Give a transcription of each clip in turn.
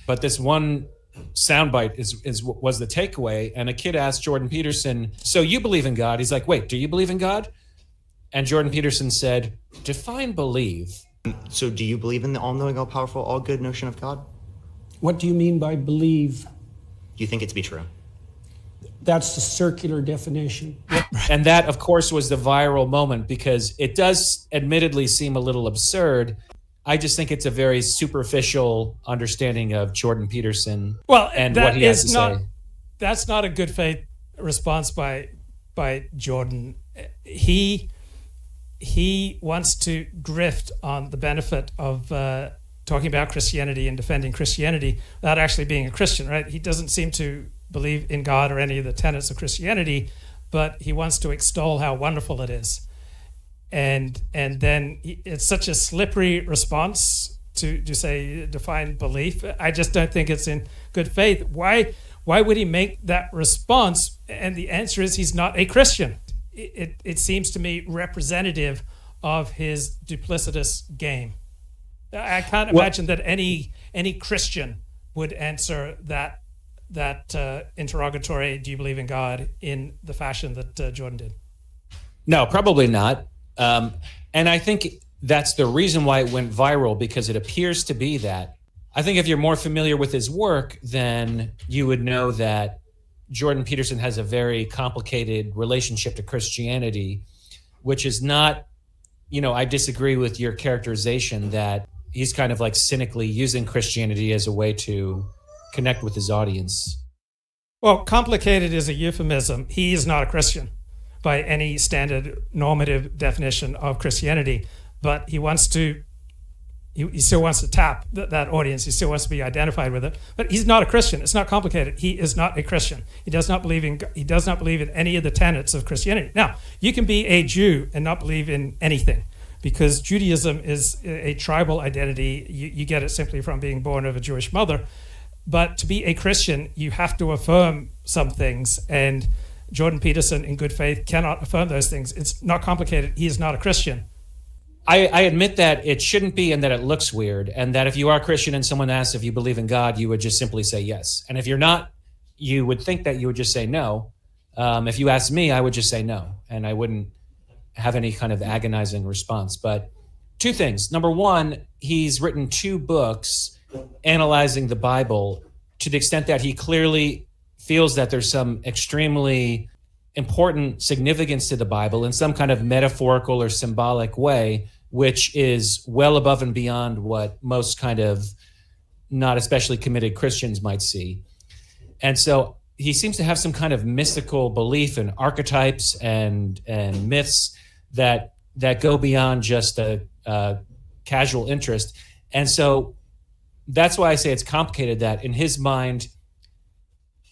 But this one soundbite was the takeaway. And a kid asked Jordan Peterson, "So you believe in God?" He's like, "Wait, do you believe in God?" And Jordan Peterson said, "Define believe." So do you believe in the all-knowing, all-powerful, all-good notion of God? What do you mean by believe? Do you think it to be true? That's the circular definition. And that, of course, was the viral moment because it does admittedly seem a little absurd. I just think it's a very superficial understanding of Jordan Peterson and what he has to say. That's not a good faith response by Jordan. He wants to grift on the benefit of talking about Christianity and defending Christianity without actually being a Christian, right? He doesn't seem to believe in God or any of the tenets of Christianity, but he wants to extol how wonderful it is. And then it's such a slippery response to say define belief. I just don't think it's in good faith. Why would he make that response? And the answer is he's not a Christian. It seems to me representative of his duplicitous game. I can't imagine that any Christian would answer that interrogatory, "Do you believe in God?" in the fashion that Jordan did. No, probably not. And I think that's the reason why it went viral, because it appears to be that. I think if you're more familiar with his work, then you would know that Jordan Peterson has a very complicated relationship to Christianity, which is not, I disagree with your characterization that he's kind of like cynically using Christianity as a way to connect with his audience. Well, complicated is a euphemism. He is not a Christian by any standard normative definition of Christianity, but he still wants to tap that audience. He still wants to be identified with it, but he's not a Christian. It's not complicated. He is not a Christian. He does not believe in any of the tenets of Christianity. Now, you can be a Jew and not believe in anything, because Judaism is a tribal identity. You get it simply from being born of a Jewish mother. But to be a Christian, you have to affirm some things, and Jordan Peterson, in good faith, cannot affirm those things. It's not complicated. He is not a Christian. I admit that it shouldn't be, and that it looks weird, and that if you are a Christian and someone asks if you believe in God, you would just simply say yes. And if you're not, you would think that you would just say no. If you asked me, I would just say no, and I wouldn't have any kind of agonizing response. But two things. Number one, he's written 2 books analyzing the Bible to the extent that he clearly feels that there's some extremely important significance to the Bible in some kind of metaphorical or symbolic way, which is well above and beyond what most kind of not especially committed Christians might see. And so he seems to have some kind of mystical belief in archetypes and myths that go beyond just a casual interest. And so that's why I say it's complicated, that in his mind,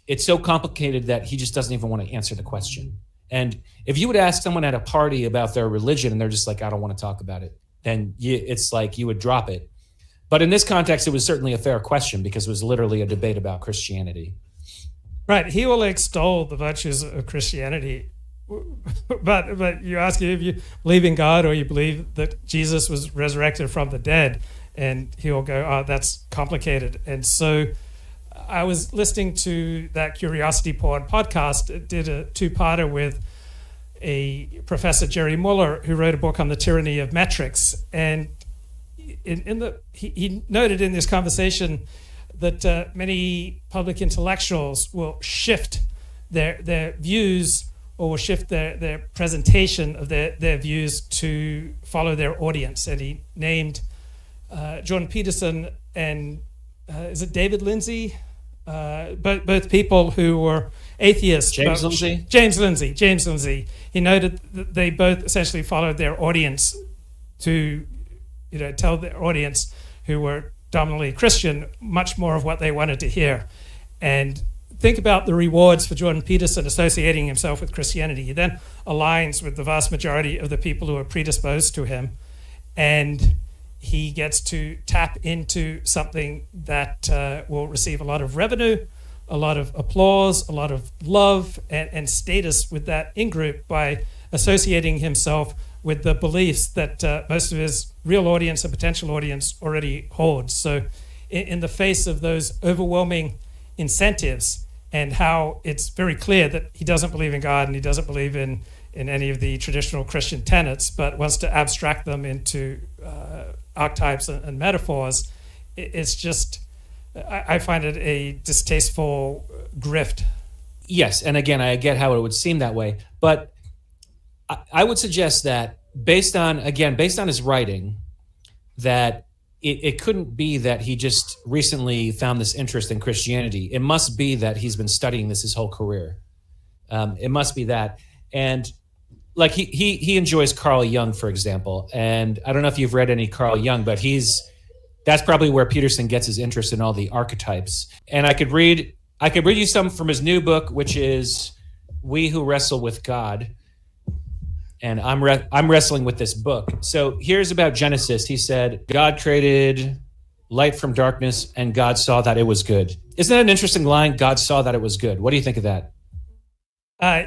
it's so complicated that he just doesn't even want to answer the question. And if you would ask someone at a party about their religion and they're just like, "I don't want to talk about it," then it's like you would drop it. But in this context, it was certainly a fair question because it was literally a debate about Christianity. Right. He will extol the virtues of Christianity. But you ask him if you believe in God or you believe that Jesus was resurrected from the dead, and he will go, "Oh, that's complicated." And so I was listening to that Curiosity Porn podcast. It did a 2-parter with a Professor Jerry Muller, who wrote a book on the tyranny of metrics. And he noted in this conversation that many public intellectuals will shift their views, or will shift their presentation of their views to follow their audience. And he named Jordan Peterson and is it David Lindsay? Both people who were atheists. James Lindsay. James Lindsay. He noted that they both essentially followed their audience to, tell their audience, who were dominantly Christian, much more of what they wanted to hear. And think about the rewards for Jordan Peterson associating himself with Christianity. He then aligns with the vast majority of the people who are predisposed to him, and he gets to tap into something that will receive a lot of revenue, a lot of applause, a lot of love and status with that in-group by associating himself with the beliefs that most of his real audience and potential audience already holds. So in the face of those overwhelming incentives, and how it's very clear that he doesn't believe in God and he doesn't believe in any of the traditional Christian tenets, but wants to abstract them into archetypes and metaphors. It's just, I find it a distasteful grift. Yes, and again, I get how it would seem that way, but I would suggest that based on his writing, that it couldn't be that he just recently found this interest in Christianity. It must be that he's been studying this his whole career. It must be that. And like he enjoys Carl Jung, for example. And I don't know if you've read any Carl Jung, but that's probably where Peterson gets his interest in all the archetypes. And I could read you some from his new book, which is We Who Wrestle with God. And I'm wrestling with this book. So here's about Genesis. He said, God created light from darkness, and God saw that it was good. Isn't that an interesting line? God saw that it was good. What do you think of that?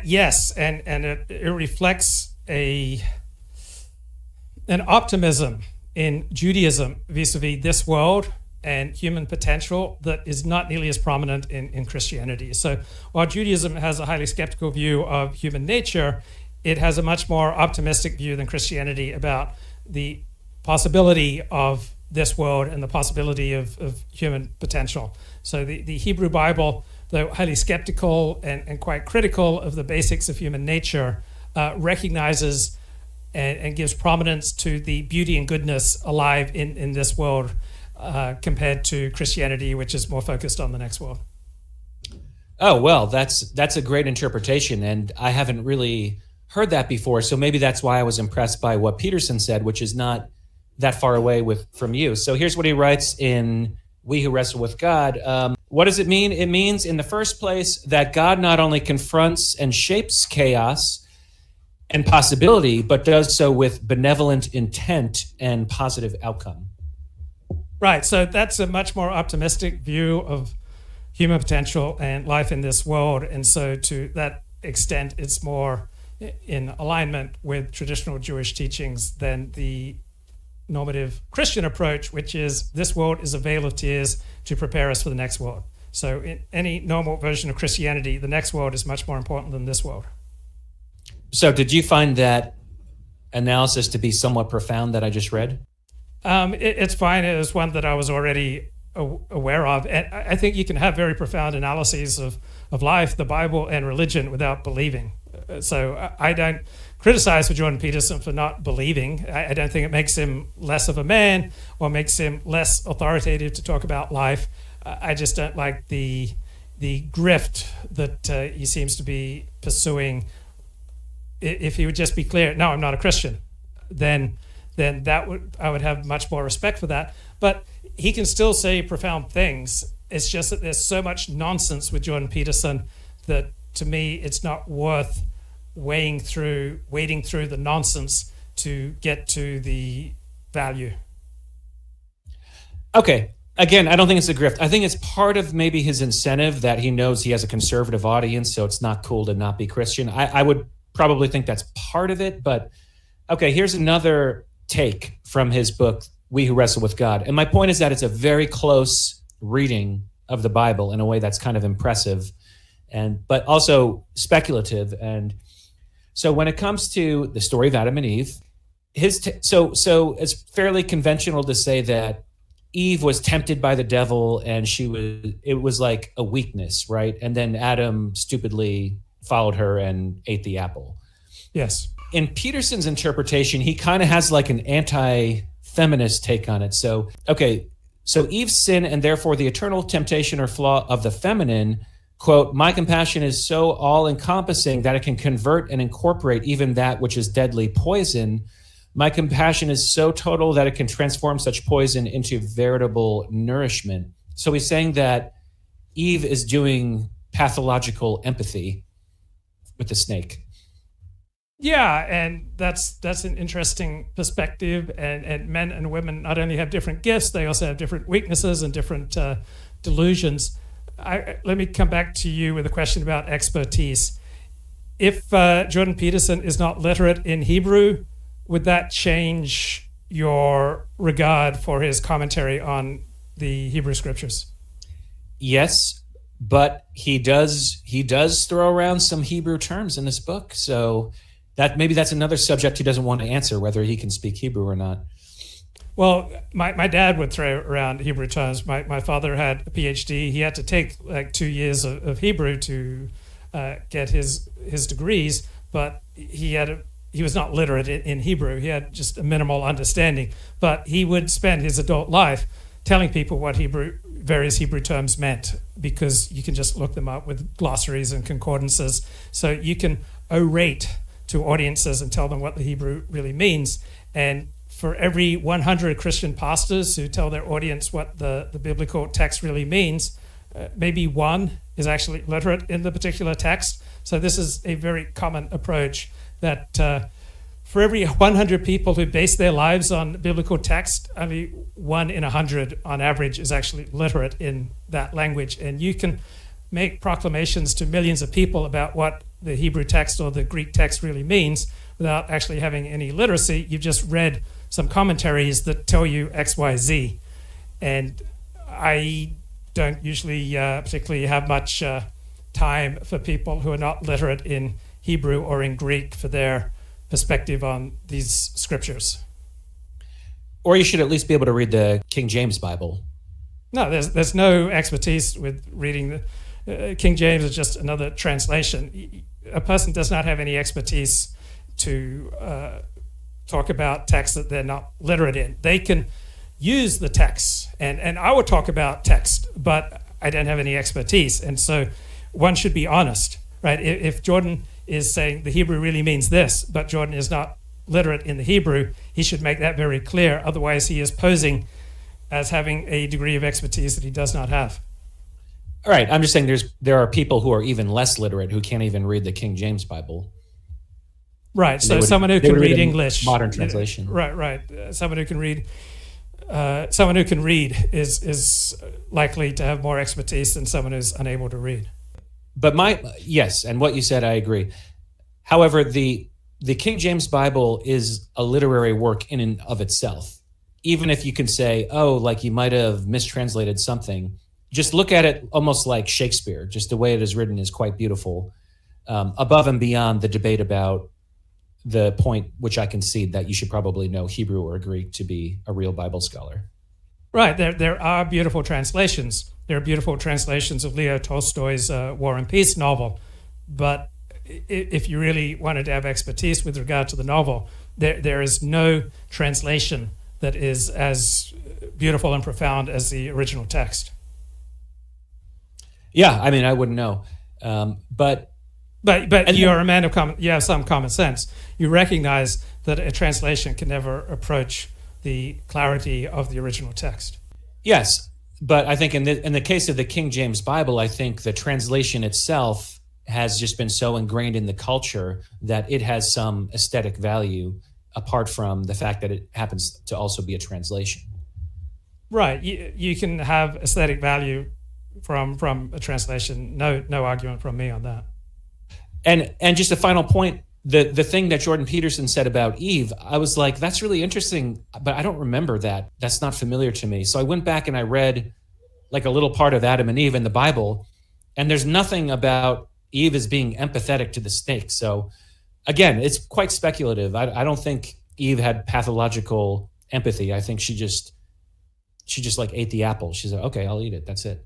Yes, and it reflects an optimism in Judaism vis-a-vis this world and human potential that is not nearly as prominent in Christianity. So while Judaism has a highly skeptical view of human nature, it has a much more optimistic view than Christianity about the possibility of this world and the possibility of human potential. So the Hebrew Bible, though highly skeptical and quite critical of the basics of human nature, recognizes and gives prominence to the beauty and goodness alive in this world compared to Christianity, which is more focused on the next world. Oh, well, that's a great interpretation, and I haven't really heard that before, so maybe that's why I was impressed by what Peterson said, which is not that far away from you. So here's what he writes in We Who Wrestle with God. What does it mean? It means, in the first place, that God not only confronts and shapes chaos and possibility, but does so with benevolent intent and positive outcome. Right, so that's a much more optimistic view of human potential and life in this world, and so to that extent, it's more in alignment with traditional Jewish teachings than the normative Christian approach, which is this world is a veil of tears to prepare us for the next world. So in any normal version of Christianity, the next world is much more important than this world. So did you find that analysis to be somewhat profound that I just read? It's fine. It was one that I was already aware of. And I think you can have very profound analyses of life, the Bible, and religion without believing. So I don't criticize for Jordan Peterson for not believing. I don't think it makes him less of a man or makes him less authoritative to talk about life. I just don't like the grift that he seems to be pursuing. If he would just be clear, no, I'm not a Christian, then I would have much more respect for that. But he can still say profound things. It's just that there's so much nonsense with Jordan Peterson that, to me, it's not worth wading through the nonsense to get to the value. Okay. Again, I don't think it's a grift. I think it's part of maybe his incentive that he knows he has a conservative audience, so it's not cool to not be Christian. I would probably think that's part of it, but okay, here's another take from his book, We Who Wrestle with God. And my point is that it's a very close reading of the Bible in a way that's kind of impressive, but also speculative. And so when it comes to the story of Adam and Eve, so it's fairly conventional to say that Eve was tempted by the devil and it was like a weakness, right? And then Adam stupidly followed her and ate the apple. Yes. In Peterson's interpretation, he kind of has like an anti-feminist take on it. So Eve's sin and therefore the eternal temptation or flaw of the feminine, quote, my compassion is so all-encompassing that it can convert and incorporate even that which is deadly poison. My compassion is so total that it can transform such poison into veritable nourishment. So he's saying that Eve is doing pathological empathy with the snake. Yeah, and that's an interesting perspective. And men and women not only have different gifts, they also have different weaknesses and different delusions. Let me come back to you with a question about expertise. If Jordan Peterson is not literate in Hebrew, would that change your regard for his commentary on the Hebrew scriptures. Yes, but he does throw around some Hebrew terms in this book. So that maybe that's another subject he doesn't want to answer, whether he can speak Hebrew or not. Well, my dad would throw around Hebrew terms. My father had a PhD. He had to take like 2 years of Hebrew to get his degrees, but he was not literate in Hebrew. He had just a minimal understanding. But he would spend his adult life telling people what various Hebrew terms meant, because you can just look them up with glossaries and concordances. So you can orate to audiences and tell them what the Hebrew really means. And for every 100 Christian pastors who tell their audience what the biblical text really means, maybe one is actually literate in the particular text. So this is a very common approach that for every 100 people who base their lives on biblical text, only 1 in 100 on average is actually literate in that language. And you can make proclamations to millions of people about what the Hebrew text or the Greek text really means without actually having any literacy. You've just read some commentaries that tell you X, Y, Z. And I don't usually particularly have much time for people who are not literate in Hebrew or in Greek for their perspective on these scriptures. Or you should at least be able to read the King James Bible. No, there's no expertise with reading the King James is just another translation. A person does not have any expertise to talk about texts that they're not literate in. They can use the text, and I would talk about text, but I don't have any expertise. And so one should be honest, right? If Jordan is saying the Hebrew really means this, but Jordan is not literate in the Hebrew, he should make that very clear. Otherwise, he is posing as having a degree of expertise that he does not have. All right, I'm just saying there are people who are even less literate who can't even read the King James Bible. Right, so someone who can read English. Modern translation. Right. Someone who can read is likely to have more expertise than someone who's unable to read. But yes, and what you said, I agree. However, the King James Bible is a literary work in and of itself. Even if you can say, oh, like you might have mistranslated something, just look at it almost like Shakespeare. Just the way it is written is quite beautiful, above and beyond the debate about the point, which I concede, that you should probably know Hebrew or Greek to be a real Bible scholar. Right. There are beautiful translations. There are beautiful translations of Leo Tolstoy's War and Peace novel. But if you really wanted to have expertise with regard to the novel, there is no translation that is as beautiful and profound as the original text. Yeah, I mean, I wouldn't know. But you're a man of you have some common sense. You recognize that a translation can never approach the clarity of the original text. Yes, but I think in the case of the King James Bible, I think the translation itself has just been so ingrained in the culture that it has some aesthetic value apart from the fact that it happens to also be a translation. Right. You can have aesthetic value from a translation. No argument from me on that. And just a final point, the thing that Jordan Peterson said about Eve, I was like, that's really interesting, but I don't remember that. That's not familiar to me. So I went back and I read like a little part of Adam and Eve in the Bible, and there's nothing about Eve as being empathetic to the snake. So again, it's quite speculative. I don't think Eve had pathological empathy. I think she just like ate the apple. She said, okay, I'll eat it. That's it.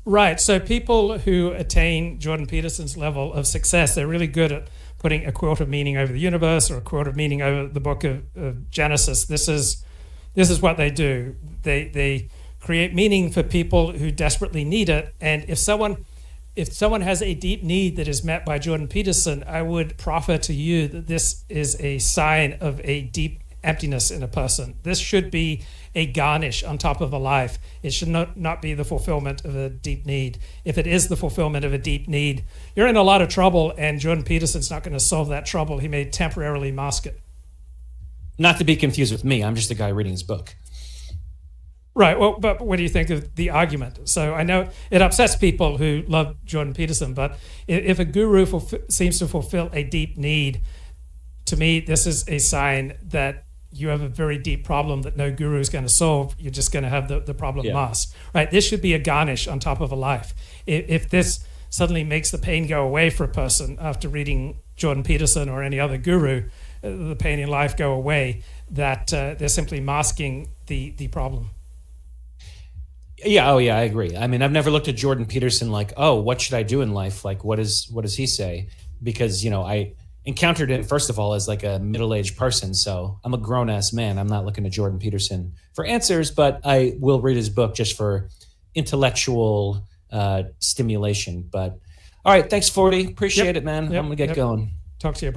Right. So people who attain Jordan Peterson's level of success, they're really good at putting a quilt of meaning over the universe or a quilt of meaning over the book of Genesis. This is what they do. They create meaning for people who desperately need it. And if someone has a deep need that is met by Jordan Peterson, I would proffer to you that this is a sign of a deep emptiness in a person. This should be a garnish on top of a life. It should not be the fulfillment of a deep need. If it is the fulfillment of a deep need, you're in a lot of trouble, and Jordan Peterson's not going to solve that trouble. He may temporarily mask it. Not to be confused with me. I'm just the guy reading his book. Right. Well, but what do you think of the argument? So I know it upsets people who love Jordan Peterson, but if a guru seems to fulfill a deep need, to me, this is a sign that you have a very deep problem that no guru is going to solve. You're just going to have the problem Yeah. masked, right? This should be a garnish on top of a life. If this suddenly makes the pain go away for a person after reading Jordan Peterson or any other guru, the pain in life go away, that they're simply masking the problem. Yeah. Oh, yeah. I agree. I mean, I've never looked at Jordan Peterson like, oh, what should I do in life? Like, what does he say? Because, I encountered him, first of all, as like a middle-aged person. So I'm a grown-ass man. I'm not looking to Jordan Peterson for answers, but I will read his book just for intellectual stimulation. But all right. Thanks, 40. Appreciate Yep. it, man. Yep. I'm going to get Yep. going. Talk to you.